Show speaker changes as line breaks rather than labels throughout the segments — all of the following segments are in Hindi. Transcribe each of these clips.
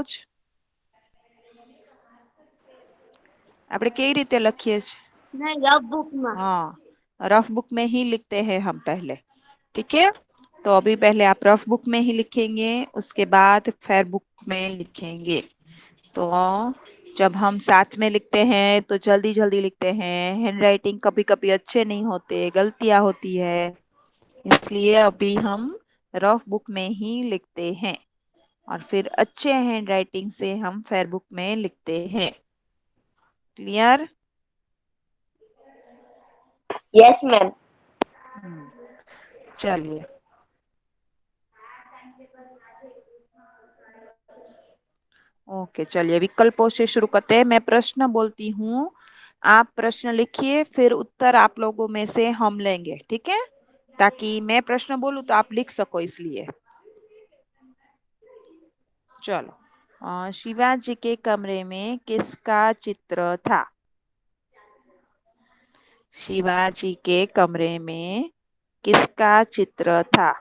જ? આપણે કેવી રીતે લખીએ છીએ?
नहीं रफ बुक में।
हाँ, रफ बुक में ही लिखते हैं हम पहले। ठीक है, तो अभी पहले आप रफ बुक में ही लिखेंगे, उसके बाद फेयर बुक में लिखेंगे। तो जब हम साथ में लिखते हैं तो जल्दी जल्दी लिखते हैं, हैंड राइटिंग कभी कभी अच्छे नहीं होते, गलतियां होती है, इसलिए अभी हम रफ बुक में ही लिखते हैं और फिर अच्छे हैंड राइटिंग से हम फेयर बुक में लिखते हैं। क्लियर?
Yes ma'am.
चलिए, ओके, चलिए विकल्पों से शुरू करते हैं। मैं प्रश्न बोलती हूँ, आप प्रश्न लिखिए, फिर उत्तर आप लोगों में से हम लेंगे। ठीक है, ताकि मैं प्रश्न बोलूं तो आप लिख सको, इसलिए। चलो, शिवाजी के कमरे में किसका चित्र था? शिवाजी के कमरे में किसका चित्र था?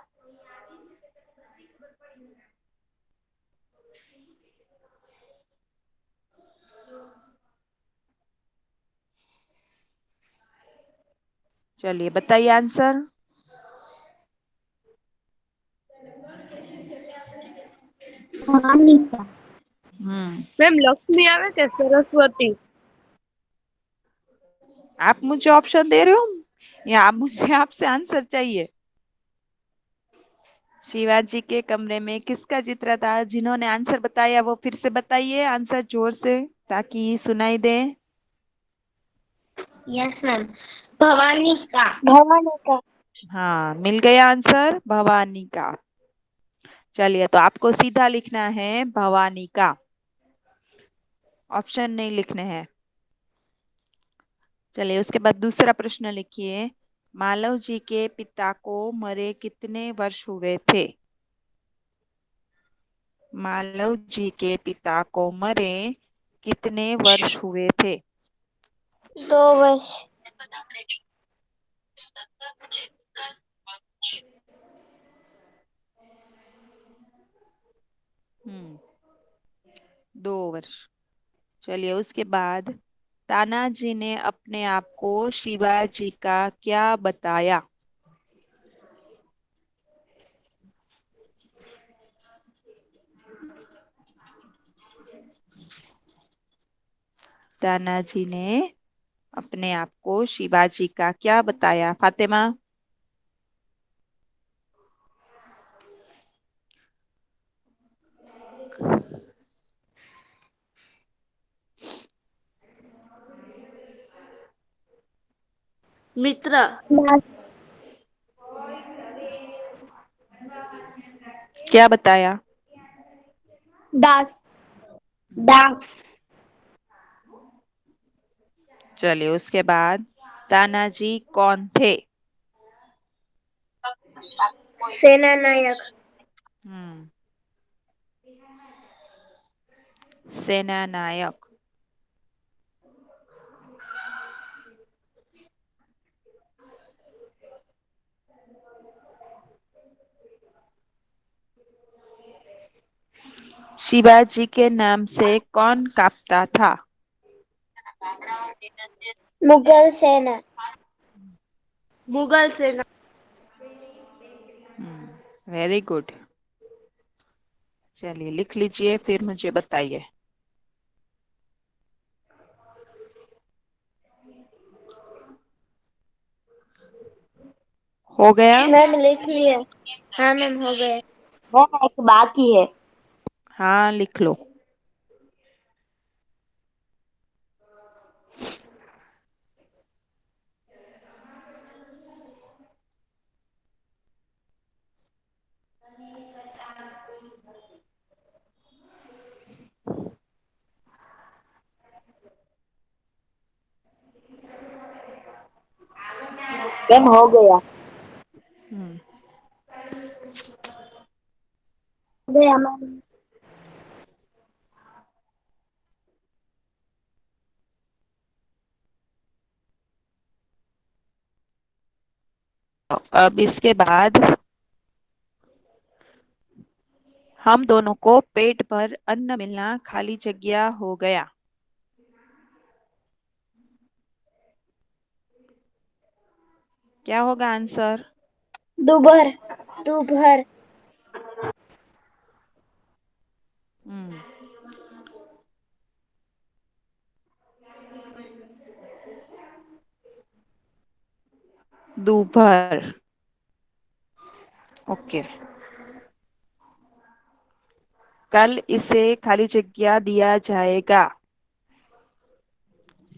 चलिए बताइए आंसर।
अनीता।
हम्म,
मैम लक्ष्मी आवे के सरस्वती?
आप मुझे ऑप्शन दे रहे हो या आप मुझे आपसे आंसर चाहिए? शिवाजी के कमरे में किसका चित्र था? जिन्होंने आंसर बताया वो फिर से बताइए आंसर जोर से, ताकि सुनाई दे।
यस मैम, भवानी का। भवानी का।
हाँ, मिल गया आंसर, भवानी का। चलिए, तो आपको सीधा लिखना है भवानी का, ऑप्शन नहीं लिखने हैं। चलिए, उसके बाद दूसरा प्रश्न लिखिए। मालव जी के पिता को मरे कितने वर्ष हुए थे? मालव जी के पिता को मरे कितने वर्ष हुए थे?
2 वर्ष।
हम्म, 2 वर्ष। चलिए, उसके बाद तानाजी ने अपने आप को शिवाजी का क्या बताया? तानाजी ने अपने आप को शिवाजी का क्या बताया? फातिमा?
मित्र।
क्या बताया?
दास। दास।
चलिए, उसके बाद तानाजी कौन थे?
सेना नायक।
हम्म, सेना नायक। शिवाजी के नाम से कौन कांपता था?
मुगल सेना। मुगल सेना।
Very good. चलिए, लिख लीजिए, फिर मुझे बताइए। हो गया?
मैम लिख लिए। हाँ मैम हो गए। मैम एक बाकी है।
हाँ, लिख लो।
मैम हो गया।
हम्म,
गया मैम।
अब इसके बाद हम दोनों को पेट भर अन्न मिलना खाली जगह हो गया। क्या होगा आंसर?
दोपहर। दोपहर।
हम्म, दोपहर। ओके। कल इसे खाली जगह दिया जाएगा।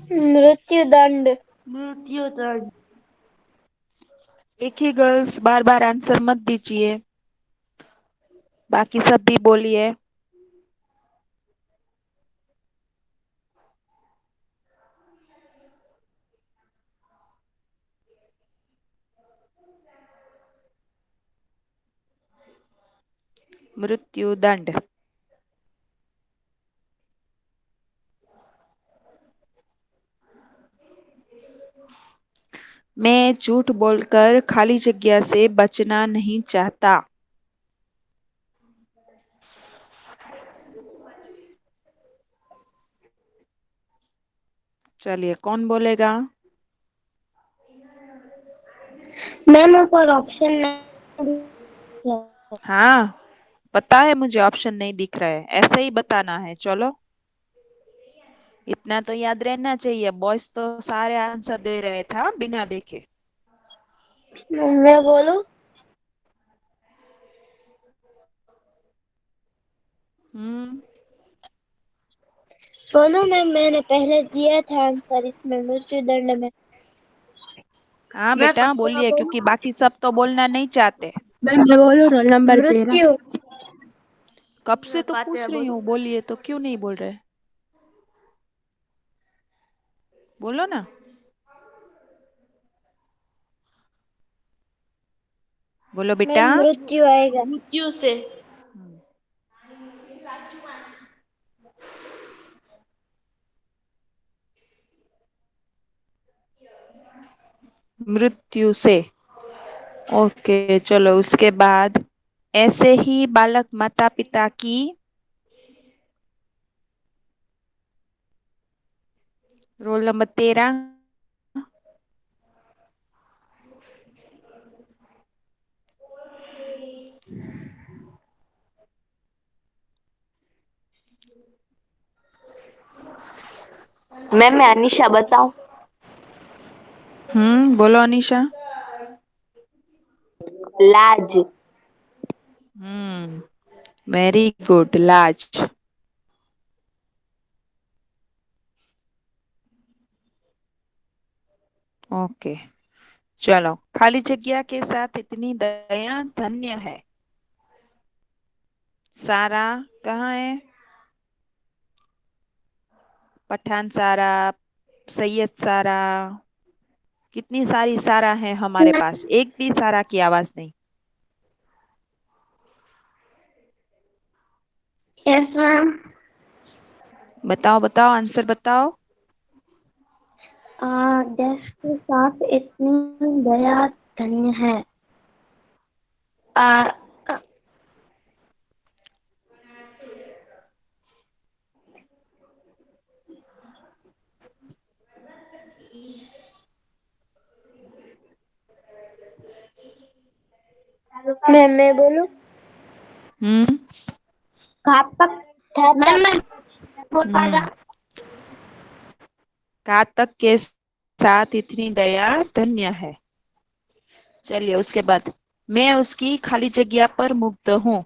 मृत्युदंड। मृत्युदंड।
एक ही गर्ल्स, बार बार आंसर मत दीजिए, बाकी सब भी बोलिए। मृत्युदंड। मैं झूठ बोलकर खाली जगह से बचना नहीं चाहता। चलिए, कौन बोलेगा?
मैम ऊपर ऑप्शन नहीं है।
हाँ, पता है मुझे ऑप्शन नहीं दिख रहा है, ऐसे ही बताना है। चलो, इतना तो याद रहना चाहिए। बॉयज तो सारे आंसर दे रहे थे बिना देखे।
मैं बोलूं?
हम्म।
बोलो मैम, मैंने पहले दिया था आंसर इसमें मृत्युदंड में।
हाँ
मैं
बेटा,
कौन सा
बोलिए,
बोलूं?
क्योंकि बाकी सब तो बोलना नहीं चाहते।
मैं बोलूं रोल नंबर 13। मृत्यु।
कब से
मैं
तो
पाते
पूछ रही
बोलूं?
हूँ, बोलिए, तो क्यों नहीं बोल रहे? बोलो ना। बोलो बेटा।
मैम मृत्यु आएगा। मृत्यु से।
मृत्यु से। ओके, चलो उसके बाद, ऐसे ही बालक माता पिता की। Roll number 13।
मैम मैं अनिशा बताऊं?
बोलो अनीशा।
लाज।
वेरी गुड, लाज। ओके, चलो, खाली जगह के साथ इतनी दया धन्य है। सारा कहाँ है? पठान सारा, सैयद सारा, कितनी सारी सारा है हमारे पास, एक भी सारा की आवाज नहीं।
Yes ma'am.
बताओ बताओ, आंसर बताओ।
देश के साथ इतनी दया धन्य है। आ, आ, मैं बोलूं?
हम्म।
घातक था। मैम बोल
हम्म।
पाएगा?
घातक के साथ इतनी दया धन्य है। चलिए, उसके बाद, मैं उसकी खाली जगह पर मुग्ध हूँ।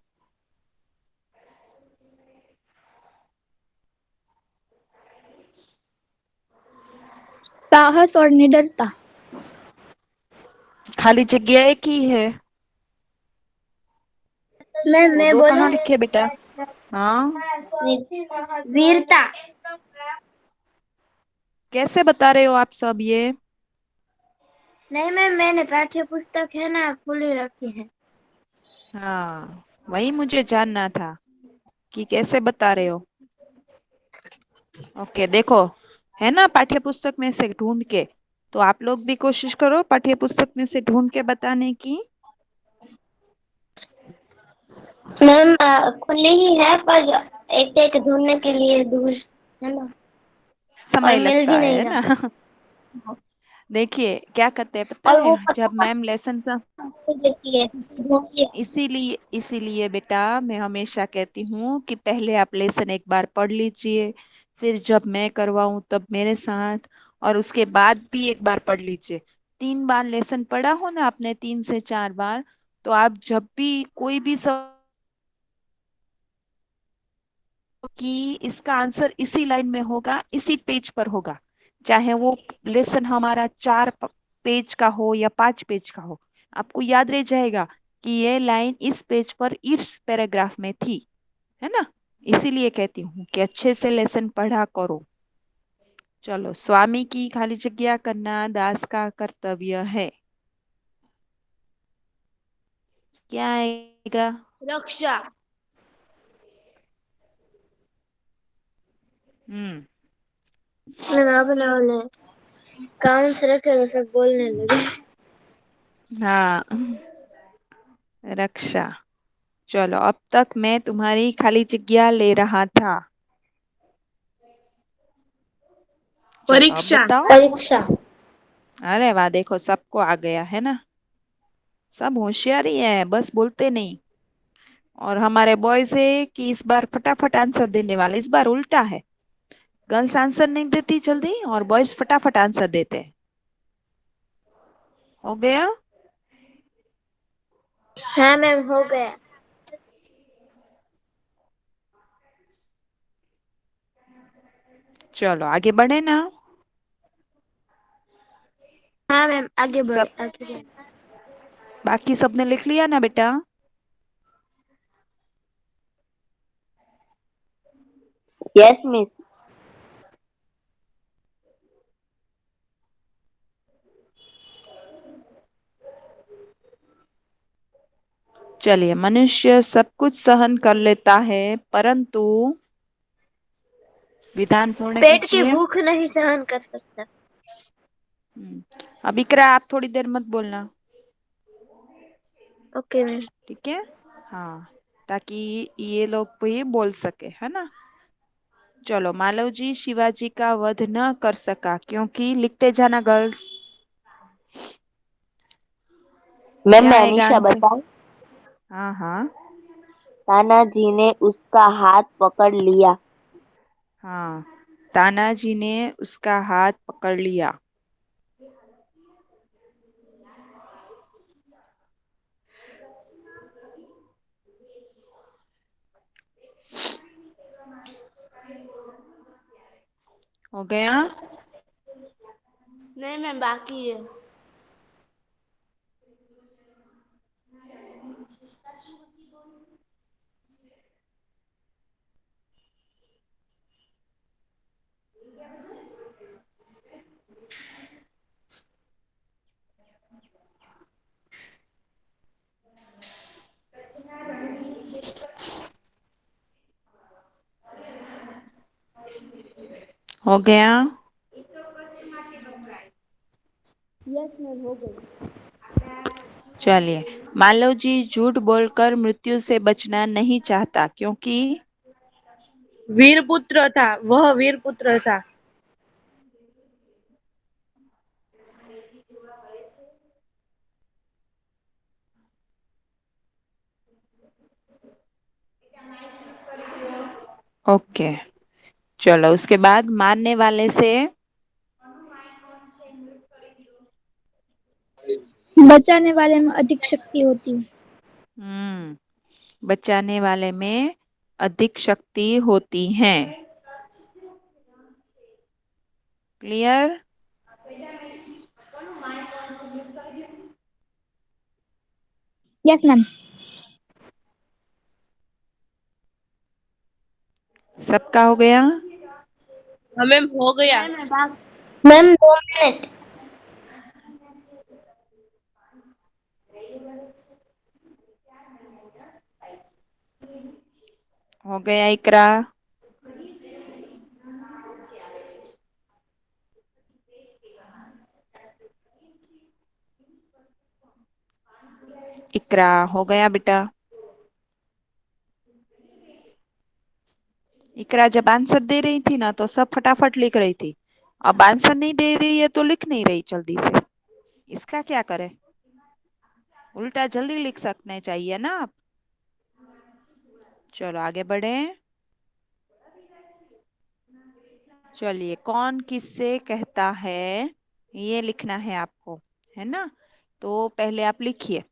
साहस और निडरता।
खाली जगह एक ही है।
मैं
दो
मैं
दो
बोलूं?
कहाँ लिखे बेटा? हाँ।
वीरता।
कैसे बता रहे हो आप सब ये?
नहीं मैम, मैंने पाठ्य पुस्तक है ना खुली रखी है।
हाँ, वही मुझे जानना था कि कैसे बता रहे हो। ओके, देखो, है ना पाठ्य पुस्तक में से ढूंढ के। तो आप लोग भी कोशिश करो पाठ्य पुस्तक में से ढूंढ के बताने की।
मैम खुली ही है पर एक एक ढूंढने के लिए दूर है ना, और
समय
मिल
लगता
भी नहीं
है
रहा।
ना। देखिए क्या करते हैं पता
और वो
है, जब मैम लेसन
देती है ढूंढिए।
इसीलिए बेटा मैं हमेशा कहती हूँ कि पहले आप लेसन एक बार पढ़ लीजिए, फिर जब मैं करवाऊँ तब मेरे साथ, और उसके बाद भी एक बार पढ़ लीजिए। 3 बार लेसन पढ़ा हो ना आपने, 3 से 4 बार, तो आप जब भी कोई भी सब कि इसका आंसर इसी लाइन में होगा, इसी पेज पर होगा, चाहे वो लेसन हमारा 4 पेज का हो या 5 पेज का हो, आपको याद रह जाएगा कि ये लाइन इस पेज पर इस पैराग्राफ में थी, है ना। इसीलिए कहती हूँ कि अच्छे से लेसन पढ़ा करो। चलो, स्वामी की खाली जगह करना दास का कर्तव्य है। क्या आएगा?
रक्षा।
हम्म।
मैं अपने वाले कान से रखे तो सब बोलने लगे।
हाँ, रक्षा। चलो, अब तक मैं तुम्हारी खाली जगह ले रहा था। चलो अब
परीक्षा।
बताओ।
परीक्षा।
अरे वाह, देखो सबको आ गया है ना। सब होशियार ही है, बस बोलते नहीं। और हमारे बॉयज है कि इस बार फटाफट आंसर देने वाले, इस बार उल्टा है। गर्ल्स आंसर नहीं देती जल्दी और बॉयज फटाफट आंसर देते हैं। हो गया?
हाँ मैम हो गया।
चलो आगे बढ़े ना।
हाँ मैम आगे बढ़े
सब
आगे बढ़े।
बाकी सबने लिख लिया ना बेटा?
Yes miss.
चलिए, मनुष्य सब कुछ सहन कर लेता है, परंतु विधान पूर्ण
पेट की
कीजिए।
भूख नहीं सहन कर सकता।
अब इकरा आप थोड़ी देर मत बोलना,
ओके मैम।
ठीक है? हाँ, ताकि ये लोग भी बोल सके, है ना। चलो, मालव जी शिवाजी का वध न कर सका क्योंकि, लिखते जाना गर्ल्स।
मैम
क्या
मैं
आएगा
अनीशा
आंसर?
बताऊं।
हाँ हाँ।
तानाजी ने उसका हाथ पकड़ लिया।
हाँ, तानाजी ने उसका हाथ पकड़ लिया। हो गया?
नहीं मैम बाकी है।
हो गया?
यस मैम हो गई।
चलिए, मालव जी झूठ बोलकर मृत्यु से बचना नहीं चाहता क्योंकि,
वीरपुत्र था, वह वीरपुत्र था।
ओके। चलो, उसके बाद मारने वाले से,
बचाने वाले में अधिक शक्ति होती है।
बचाने वाले में अधिक शक्ति होती है। क्लियर?
Yes ma'am.
सबका हो गया?
हाँ मैम हो गया। Ma'am 2 minute.
हो गया इकरा? इकरा हो गया बेटा? इकरा जब आंसर दे रही थी ना तो सब फटाफट लिख रही थी। अब आंसर नहीं दे रही है तो लिख नहीं रही जल्दी से। इसका क्या करे? उल्टा जल्दी लिख सकने चाहिए ना आप। चलो आगे बढ़े। चलिए, कौन किससे कहता है, ये लिखना है आपको, है ना? तो पहले आप लिखिए,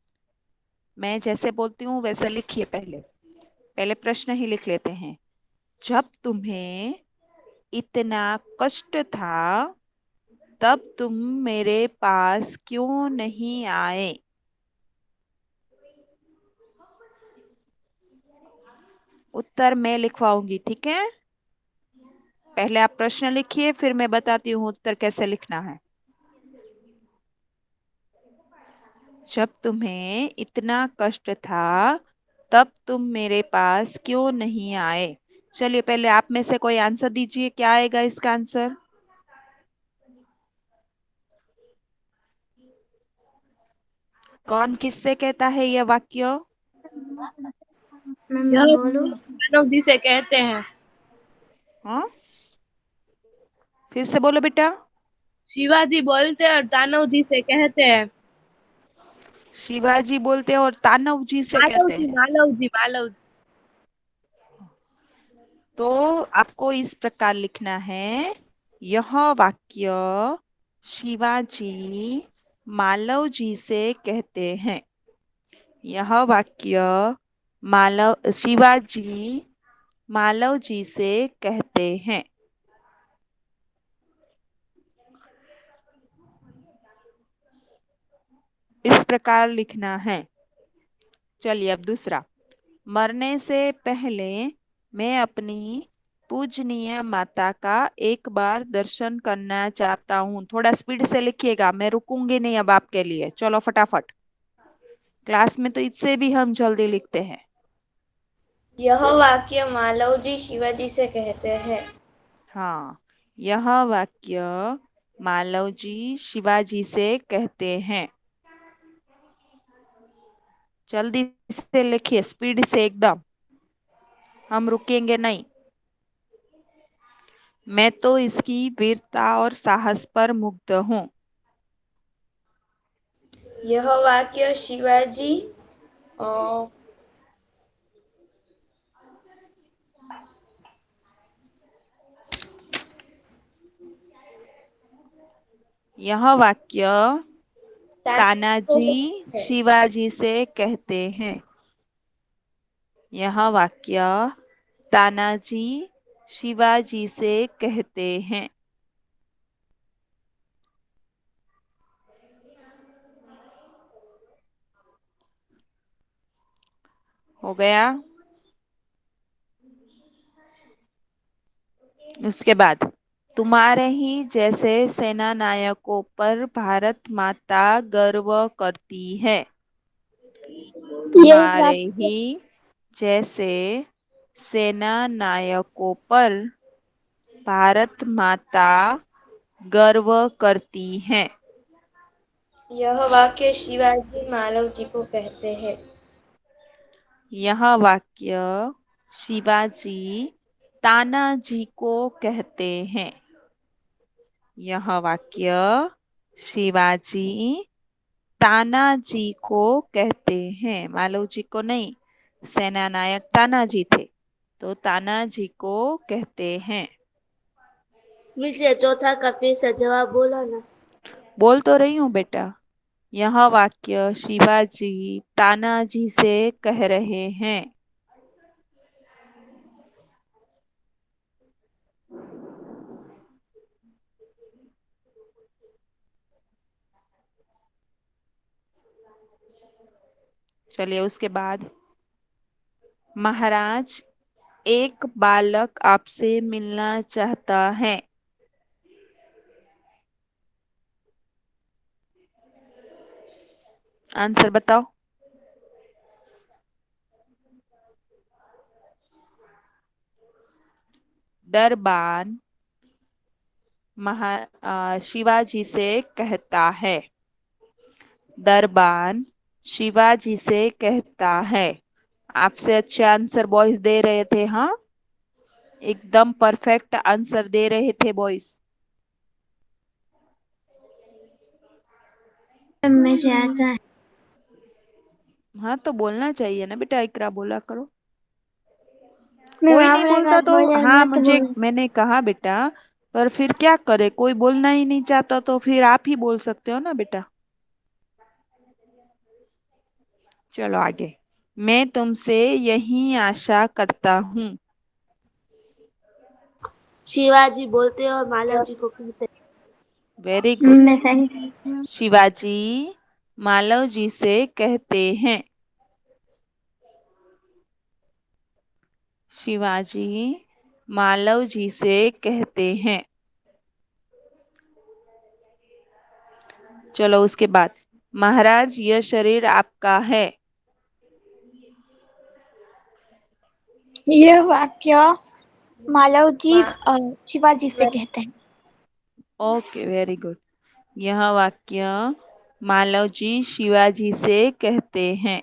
मैं जैसे बोलती हूँ वैसे लिखिए। पहले पहले प्रश्न ही लिख लेते हैं। जब तुम्हें इतना कष्ट था तब तुम मेरे पास क्यों नहीं आए? उत्तर मैं लिखवाऊंगी, ठीक है? पहले आप प्रश्न लिखिए, फिर मैं बताती हूँ उत्तर कैसे लिखना है। जब तुम्हें इतना कष्ट था तब तुम मेरे पास क्यों नहीं आए? चलिए, पहले आप में से कोई आंसर दीजिए, क्या आएगा इसका आंसर? कौन किससे कहता है यह वाक्य?
मैं
यह
बोलूं?
मानव जी से कहते हैं।
हाँ, फिर से बोलो बेटा।
शिवाजी बोलते हैं और दानव जी से कहते हैं।
शिवाजी बोलते हैं और तानव जी से
मालव
कहते
जी,
हैं।
मालव जी, मालव जी।
तो आपको इस प्रकार लिखना है, यह वाक्य शिवाजी मालव जी से कहते हैं। यह वाक्य मालव शिवाजी मालव जी से कहते हैं। इस प्रकार लिखना है। चलिए अब दूसरा। मरने से पहले मैं अपनी पूजनीय माता का एक बार दर्शन करना चाहता हूँ। थोड़ा स्पीड से लिखिएगा, मैं रुकूंगी नहीं अब आपके लिए। चलो फटाफट, क्लास में तो इससे भी हम जल्दी लिखते हैं।
यह वाक्य मालव जी शिवाजी से कहते हैं।
हाँ, यह वाक्य मालव जी शिवाजी से कहते हैं। जल्दी से लिखिए, स्पीड से एकदम, हम रुकेंगे नहीं। मैं तो इसकी वीरता और साहस पर मुग्ध हूँ।
यह वाक्य शिवाजी अ,
यह वाक्य
तानाजी को
तानाजी
कहते हैं।
शिवाजी से कहते हैं। यह वाक्य तानाजी शिवाजी से कहते हैं। हो गया? उसके बाद, तुम्हारे ही जैसे सेना नायकों पर भारत माता गर्व करती है।
ये
तुम्हारे
वाक्य
ही जैसे सेना नायकों पर भारत माता गर्व करती है।
यह वाक्य शिवाजी मालव जी को कहते हैं।
यह वाक्य शिवाजी तानाजी को कहते हैं। यह वाक्य शिवाजी तानाजी को कहते हैं, मालव जी को नहीं। सेना नायक तानाजी थे, तो तानाजी को कहते हैं।
मिस ये चौथा का फिर से जवाब बोला ना।
बोल तो रही हूँ बेटा, यह वाक्य शिवाजी तानाजी से कह रहे हैं। चलिए उसके बाद, महाराज एक बालक आपसे मिलना चाहता है। आंसर बताओ। दरबान शिवाजी से कहता है। दरबान शिवाजी से कहता है। आपसे अच्छे आंसर बॉयज दे रहे थे, हाँ? एकदम परफेक्ट आंसर दे रहे थे बॉयज।
मुझे आता है।
हाँ तो बोलना चाहिए ना बेटा, इकरा बोला करो।
मैम
कोई नहीं
आपने कहा
बोलता तो
थोड़ी देर
हाँ,
मत
मुझे
बोल।
मैंने कहा बेटा, पर फिर क्या करे, कोई बोलना ही नहीं चाहता तो फिर आप ही बोल सकते हो ना बेटा। चलो आगे। मैं तुमसे यही आशा करता हूँ।
शिवाजी बोलते और मालव जी को कहते।
Very good.
मैं सही।
शिवाजी मालव जी से कहते हैं। शिवाजी मालव जी से कहते हैं। चलो उसके बाद, महाराज यह शरीर आपका है।
यह वाक्य मालव जी शिवाजी से कहते हैं।
Okay very good. यह वाक्य मालव जी शिवाजी से कहते हैं।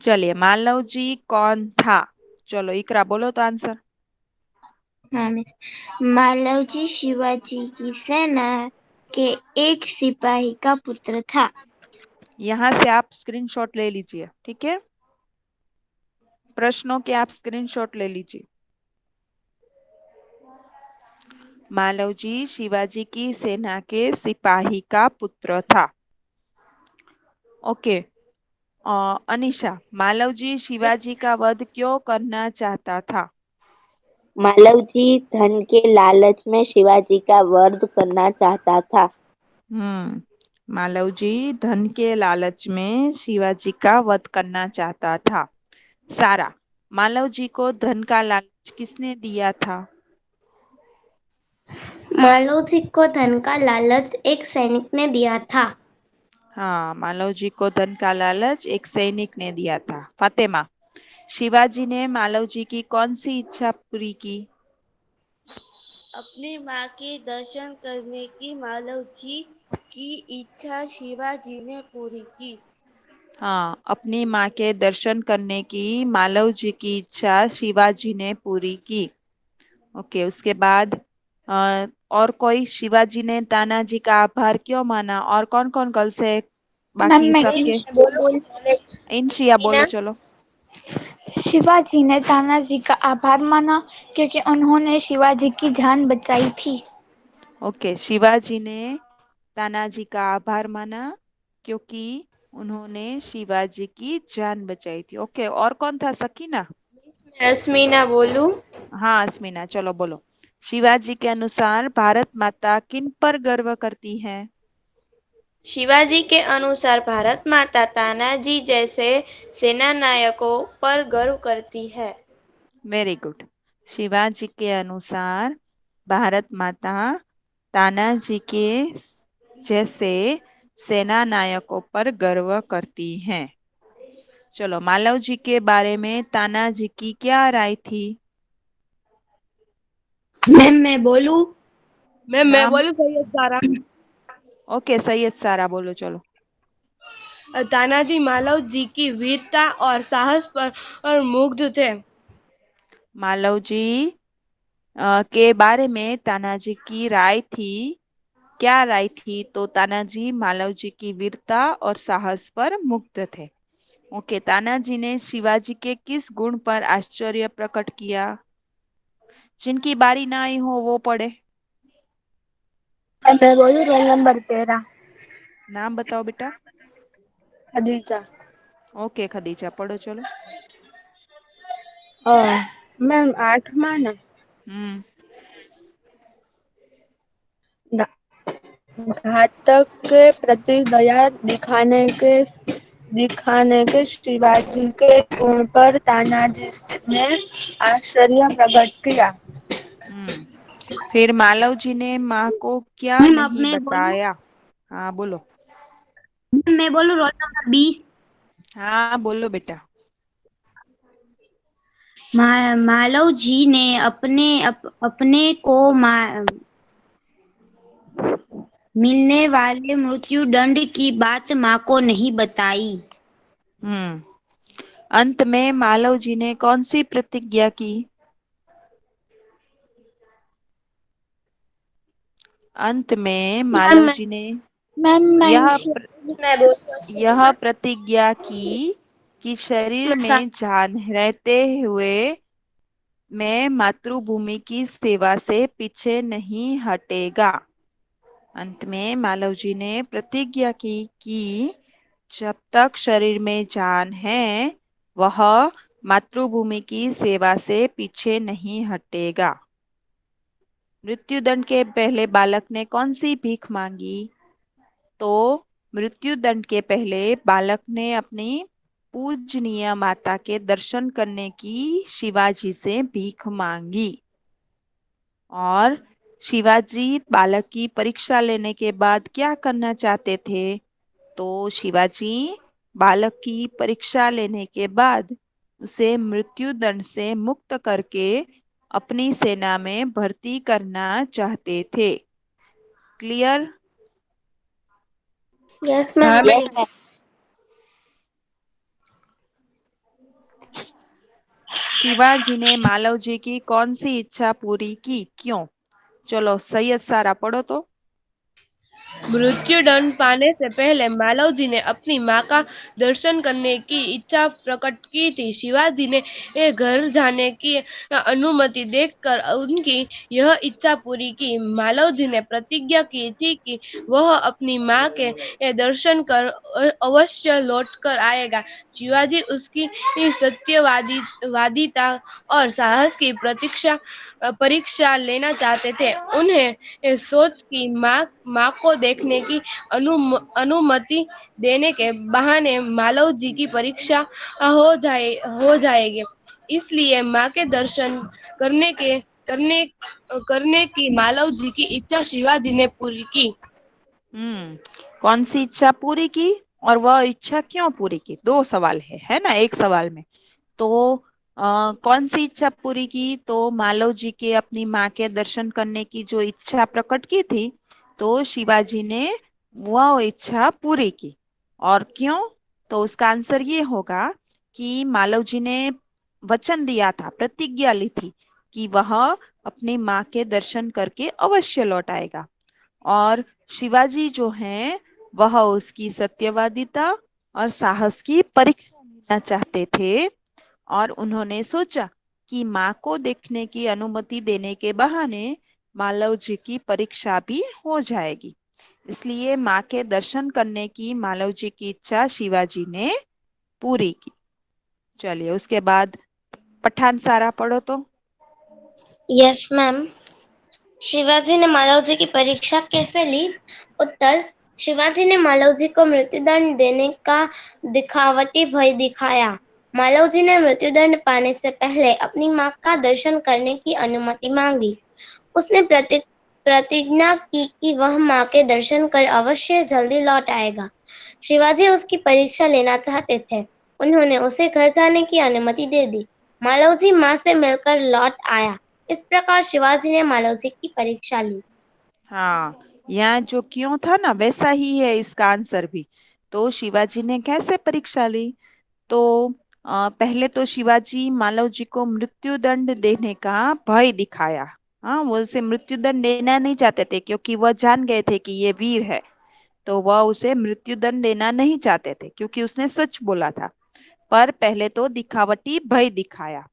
चलिए, मालव जी कौन था? चलो इकरा बोलो तो आंसर।
हाँ मिस। मालव जी शिवाजी की सेना के एक सिपाही का पुत्र था।
यहाँ से आप स्क्रीनशॉट ले लीजिए, ठीक है? प्रश्नों के आप स्क्रीनशॉट ले लीजिए। मालव जी शिवाजी की सेना के सिपाही का पुत्र था। ओके। अनिशा, मालव जी शिवाजी का वध क्यों करना चाहता था?
मालव जी धन के लालच में शिवाजी का वध करना चाहता था।
मालव जी धन के लालच में शिवाजी का वध करना चाहता था। सारा, मालव जी को धन का लालच किसने दिया था?
मालव जी को धन का लालच एक सैनिक ने दिया था।
हाँ, मालव जी को धन का लालच एक सैनिक ने दिया था। फातिमा, शिवाजी ने मालव जी की कौन सी इच्छा पूरी की?
अपनी माँ के दर्शन करने की मालव जी की इच्छा शिवाजी ने पूरी की।
हाँ, अपनी माँ के दर्शन करने की मालव जी की इच्छा शिवाजी ने पूरी की। ओके, उसके बाद और कोई, शिवाजी ने तानाजी का आभार क्यों माना? और कौन कौन गर्ल्स है
मैम
बाकी
मैं
सबके?
बोलूं?
इंशिया बोलो चलो।
शिवाजी ने तानाजी का आभार माना क्योंकि उन्होंने शिवाजी की जान बचाई थी।
ओके, शिवाजी ने तानाजी का आभार माना क्योंकि उन्होंने शिवाजी की जान बचाई थी। ओके, और कौन था? सकीना?
अस्मीना बोलूं?
हाँ अस्मिना, चलो बोलो। शिवाजी के अनुसार भारत माता किन पर गर्व करती है?
शिवाजी के अनुसार भारत माता तानाजी जैसे सेना नायकों पर गर्व करती है।
Very good. शिवाजी के अनुसार भारत माता तानाजी के जैसे सेना नायकों पर गर्व करती हैं। चलो, मालव जी के बारे में तानाजी की क्या राय थी?
मैम मैं बोलूं?
मैं
नाम?
बोलूं सैयद सारा।
ओके, सैयद सारा बोलो चलो।
तानाजी मालव जी की वीरता और साहस पर मुग्ध थे।
मालव जी के बारे में तानाजी की राय थी, क्या राय थी? तो तानाजी मालव जी की वीरता और साहस पर मुग्ध थे। ओके, तानाजी ने शिवाजी के किस गुण पर आश्चर्य प्रकट किया? जिनकी बारी ना आई हो वो पढ़े।
मैं बोलूं? Roll number 13।
नाम बताओ बेटा।
खदीजा।
ओके खदीजा, पढ़ो चलो।
मैम 8वां ना।
हम्म।
घातक के प्रति दया दिखाने के शिवाजी के गुण पर तानाजी ने आश्चर्य प्रकट किया।
हम्म। फिर मालव जी ने माँ को क्या
मैम अब
नहीं
मैं बोलूं?
बताया? हाँ बोलो।
मैम मैं बोलूं रोल नंबर 20।
हाँ बोलो बेटा।
मालव जी ने अपने को मिलने वाले मृत्युदंड की बात माँ को नहीं बताई।
अंत में मालव जी ने कौन सी प्रतिज्ञा की? अंत में मालव जी ने
मैम
यह
मैं बोल
यह प्रतिज्ञा की कि शरीर में जान रहते हुए मैं मातृभूमि की सेवा से पीछे नहीं हटेगा। अंत में मालव जी ने प्रतिज्ञा की कि जब तक शरीर में जान है वह मातृभूमि की सेवा से पीछे नहीं हटेगा। मृत्युदंड के पहले बालक ने कौन सी भीख मांगी? तो मृत्युदंड के पहले बालक ने अपनी पूजनीय माता के दर्शन करने की शिवाजी से भीख मांगी। और शिवाजी बालक की परीक्षा लेने के बाद क्या करना चाहते थे? तो शिवाजी बालक की परीक्षा लेने के बाद उसे मृत्युदंड से मुक्त करके अपनी सेना में भर्ती करना चाहते थे। क्लियर?
Yes ma'am.
शिवाजी ने मालव जी की कौन सी इच्छा पूरी की? क्यों? चलो सैयद सारा पढ़ो तो।
मृत्युदंड पाने से पहले मालव जी ने अपनी माँ का दर्शन करने की इच्छा प्रकट की थी। शिवाजी ने घर जाने की अनुमति देकर उनकी यह इच्छा पूरी की। मालव जी ने प्रतिज्ञा की थी कि वह अपनी माँ के दर्शन कर अवश्य लौट कर आएगा। शिवाजी उसकी सत्यवादिता और साहस की परीक्षा लेना चाहते थे। उन्हें सोच की माँ को देखने की अनुमति देने के बहाने मालव जी की परीक्षा हो जाएगी। इसलिए माँ के दर्शन करने के करने करने की मालव जी की इच्छा शिवाजी ने पूरी की।
कौन सी इच्छा पूरी की और वह इच्छा क्यों पूरी की? दो सवाल है ना एक सवाल में। तो कौन सी इच्छा पूरी की? तो मालव जी के अपनी माँ के दर्शन करने की जो इच्छा प्रकट की थी तो शिवाजी ने वह इच्छा पूरी की। और क्यों? तो उसका आंसर ये होगा कि मालव जी ने वचन दिया था, प्रतिज्ञा ली थी कि वह अपनी माँ के दर्शन करके अवश्य लौट आएगा। और शिवाजी जो हैं वह उसकी सत्यवादिता और साहस की परीक्षा लेना चाहते थे। और उन्होंने सोचा कि माँ को देखने की अनुमति देने के बहाने मालव जी की परीक्षा भी हो जाएगी। इसलिए माँ के दर्शन करने की मालव जी की इच्छा शिवाजी ने पूरी की। चलिए उसके बाद पठान सारा पढ़ो तो।
Yes ma'am. शिवाजी ने मालव जी की परीक्षा कैसे ली? उत्तर, शिवाजी ने मालव जी को मृत्युदंड देने का दिखावटी भय दिखाया। मालव जी ने मृत्युदंड पाने से पहले अपनी माँ का दर्शन करने की अनुमति मांगी। उसने प्रतिज्ञा की कि वह माँ के दर्शन कर अवश्य जल्दी लौट आएगा। शिवाजी उसकी परीक्षा लेना चाहते थे। उन्होंने उसे घर जाने की अनुमति दे दी। मालव जी माँ से मिलकर लौट आया। इस प्रकार शिवाजी ने मालव जी की परीक्षा ली।
हाँ, यहाँ जो क्यों था ना वैसा ही है इसका आंसर भी। तो शिवाजी ने कैसे परीक्षा ली? तो पहले तो शिवाजी मालव जी को मृत्युदंड देने का भय दिखाया। हाँ, वो उसे मृत्युदंड देना नहीं चाहते थे क्योंकि वह जान गए थे कि ये वीर है। तो वह उसे मृत्युदंड देना नहीं चाहते थे क्योंकि उसने सच बोला था। पर पहले तो दिखावटी भय दिखाया।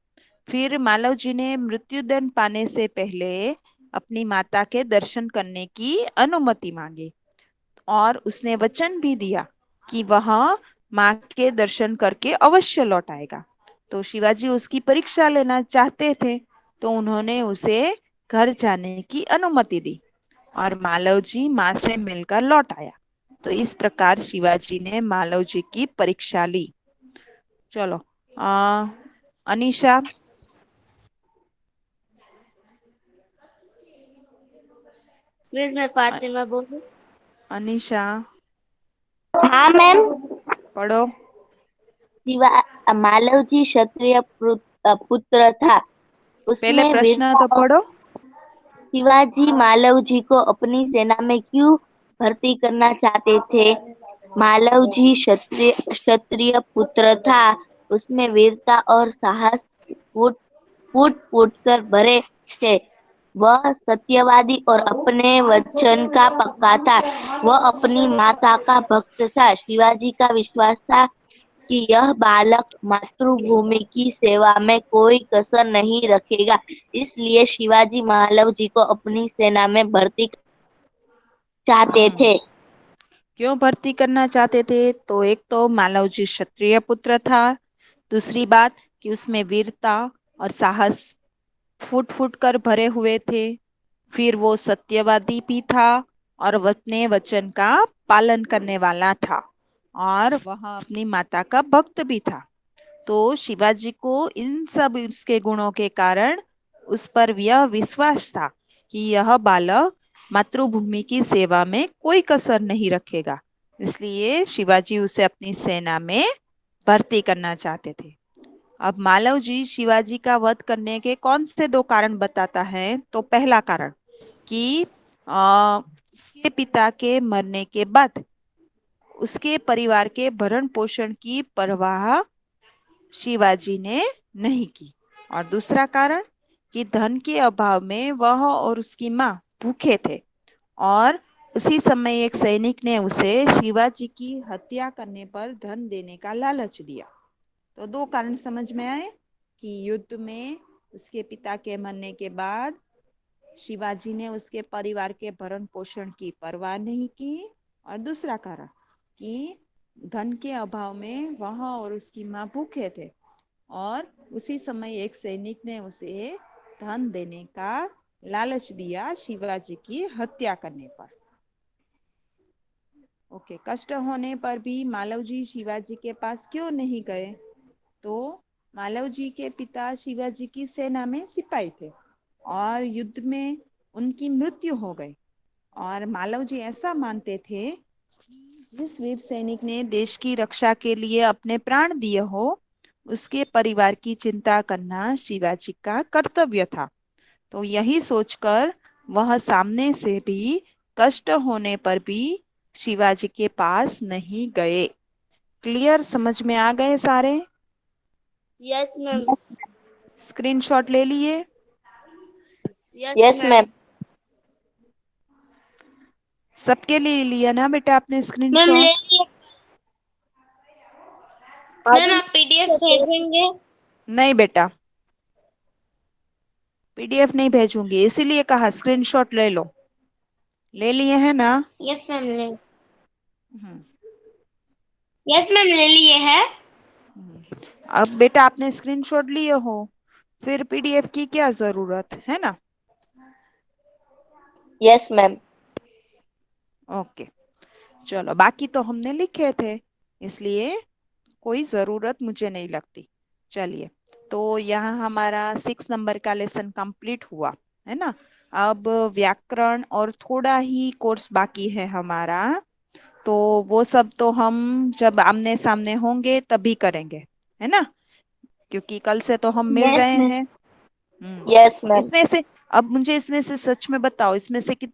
फिर मालव जी ने मृत्युदंड पाने से पहले अपनी माता के दर्शन करने की अनुमति मांगी। और उसने वचन भी दिया कि वह माँ के दर्शन करके अवश्य लौट आएगा। तो शिवाजी उसकी परीक्षा लेना चाहते थे तो उन्होंने उसे घर जाने की अनुमति दी और मालव जी माँ से मिलकर लौट आया। तो इस प्रकार शिवाजी ने मालव जी की परीक्षा ली। चलो अनीशा।
मिस मैं फातिमा बोलूं?
अनीशा
हाँ मैम।
पढ़ो।
मालव जी क्षत्रिय पुत्र था।
पहले
उसमें
प्रश्न तो
वीरता।
पढ़ो।
शिवाजी मालव जी को अपनी सेना में क्यों
भर्ती करना चाहते थे। मालव जी क्षत्रिय पुत्र था। उसमें वीरता और साहस फूट फूट फूट कर भरे थे। वह सत्यवादी और अपने वचन का पक्का था। वह अपनी माता का भक्त था। शिवाजी का विश्वास था कि यह बालक मातृभूमि की सेवा में कोई कसर नहीं रखेगा। इसलिए शिवाजी मालव जी को अपनी सेना में भर्ती चाहते थे।
क्यों भर्ती करना चाहते थे? तो एक तो मालव जी क्षत्रिय पुत्र था, दूसरी बात कि उसमें वीरता और साहस फूट फूट कर भरे हुए थे, फिर वो सत्यवादी भी था और अपने वचन का पालन करने वाला था, और वह अपनी माता का भक्त भी था। तो शिवाजी को इन सब इसके गुणों के कारण उस पर यह विश्वास था कि यह बालक मातृभूमि की सेवा में कोई कसर नहीं रखेगा। इसलिए शिवाजी उसे अपनी सेना में भर्ती करना चाहते थे। अब मालव जी शिवाजी का वध करने के कौन से दो कारण बताता है? तो पहला कारण कि उसके पिता के मरने के बाद उसके परिवार के भरण पोषण की परवाह शिवाजी ने नहीं की, और दूसरा कारण कि धन के अभाव में वह और उसकी माँ भूखे थे, और उसी समय एक सैनिक ने उसे शिवाजी की हत्या करने पर धन देने का लालच दिया। तो दो कारण समझ में आए कि युद्ध में उसके पिता के मरने के बाद शिवाजी ने उसके परिवार के भरण पोषण की परवाह नहीं की, और दूसरा कारण कि धन के अभाव में वह और उसकी माँ भूखे थे, और उसी समय एक सैनिक ने उसे धन देने का लालच दिया शिवाजी की हत्या करने पर। ओके, कष्ट होने पर भी मालव जी शिवाजी के पास क्यों नहीं गए? तो मालव जी के पिता शिवाजी की सेना में सिपाही थे और युद्ध में उनकी मृत्यु हो गई, और मालव जी ऐसा मानते थे कि जिस वीर सैनिक ने देश की रक्षा के लिए अपने प्राण दिए हो, उसके परिवार की चिंता करना शिवाजी का कर्तव्य था। तो यही सोचकर वह सामने से भी कष्ट होने पर भी शिवाजी के पास नहीं गए। क्लियर, समझ में आ गए सारे?
Yes ma'am.
स्क्रीनशॉट ले लिए?
Yes
yes
ma'am.
मैम।
सबके लिए लिया ना बेटा आपने
मैम
स्क्रीनशॉट?
ले लिए। मैम आप पीडीएफ भेजेंगे?
नहीं बेटा, पीडीएफ नहीं भेजूंगी, इसीलिए कहा स्क्रीनशॉट ले लो। ले लिए हैं ना?
यस मैम ले
हम्म।
यस मैम ले लिए है।
अब बेटा आपने स्क्रीनशॉट लिए हो, फिर पीडीएफ की क्या जरूरत है ना?
Yes ma'am.
ओके, चलो, बाकी तो हमने लिखे थे, इसलिए कोई ज़रूरत मुझे नहीं लगती। चलिए, तो यहाँ हमारा 6 नंबर का लेसन कंप्लीट हुआ है ना। अब व्याकरण और थोड़ा ही कोर्स बाकी है हमारा, तो वो सब तो हम जब आमने सामने होंगे तभी करेंगे, है ना, क्योंकि कल से तो हम मिल
यस
रहे
मैम।
हैं।
Yes ma'am.
इसमें से अब मुझे इसमें से सच में बताओ, इसमें से